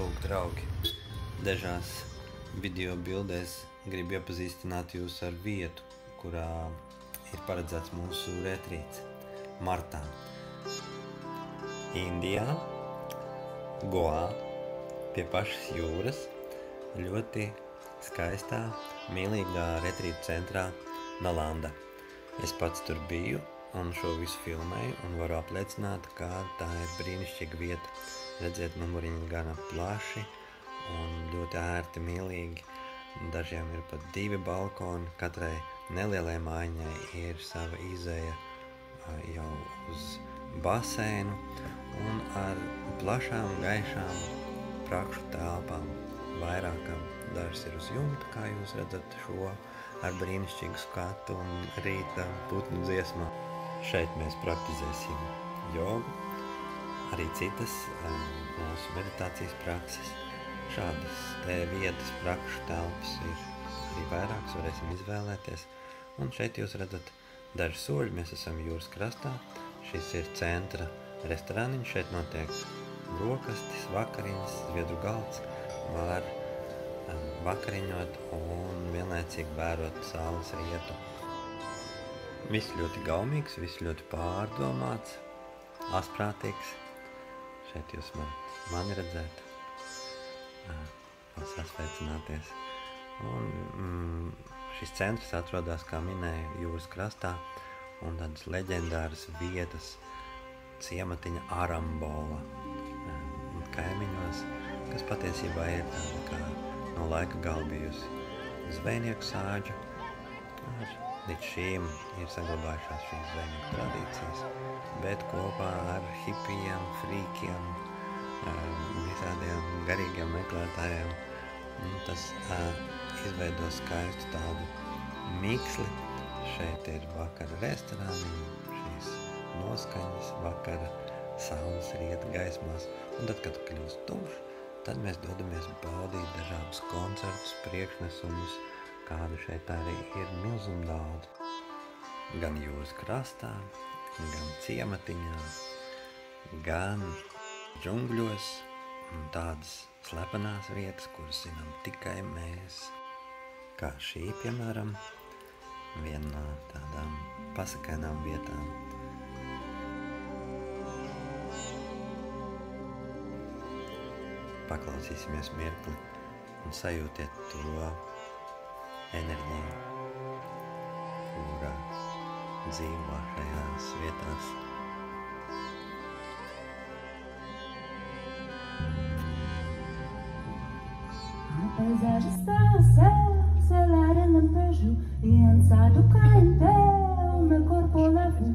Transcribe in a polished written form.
lūk, draugi, dažās video bildēs gribu iepazīstināt jūs ar vietu, kurā ir paredzēts mūsu retrīts martā. Indijā, Goā, pie pašas jūras, ļoti skaistā, mīlīgā retrīta centrā Nalanda. Es pats tur biju un šo visu filmēju un varu apliecināt, ka tā ir brīnišķīga vieta. Redziet, numuriņi gana plaši un ļoti ērti, mīlīgi. Dažiem ir pat 2 balkoni, katrai nelielai mājiņai ir sava izeja jau uz baseinu un ar plašām, gaišām prakšu telpām, vairākām. Dažas ir uz jumta, kā jūs redzat šo ar brīnišķīgu skatu un rīta putnu dziesmā. Šeit mēs praktizēsim jogu, arī citas mūsu meditācijas prakses. Šādas te vietas, prakšu telpas ir arī vairākas, varēsim izvēlēties. Un šeit jūs redzat daži soļi, mēs esam jūras krastā. Šis ir centra restorāniņš, šeit notiek brokastis, vakariņas, zviedru galds, var vakariņot un vienlaicīgi vērot saules rietu. Viss ļoti gaumīgs, viss ļoti pārdomāts, asprātīgs. Šeit jūs mani redzēt, sasveicināties. Un šis centrs atrodas, kā minēju, jūras krastā un tādas leģendāras vietas ciematiņa Arambola un kaimiņos, kas patiesībā ir tāda kā no laika gala bijusi zvejnieku sāģu. Līdz šīm ir saglabājušās šīs zvejnieku tradīcijas, bet kopā ar hipijiem, frīkiem, visādiem garīgiem meklētājiem tas izveido skaistu tādu miksli. Šeit ir vakara restorāni, šīs noskaņas vakara saules rieta gaismās, un tad, kad kļūst tumšs, tad mēs dodamies baudīt dažādus koncertus, priekšnesumus, kādu šeit arī ir milzum daudz. Gan jūras krastā, gan ciematiņā, gan džungļos, un tādas slepenās vietas, kuras zinām tikai mēs. Kā šī, piemēram, viena no tādām pasakainām vietām. Paklausīsimies mirkli un sajūtiet to enerģiju, kurā dzīvo šajās vietās. Un paisagem está ao céu, celular anda no beijo, e ansado cai em pé, o meu corpo lavo.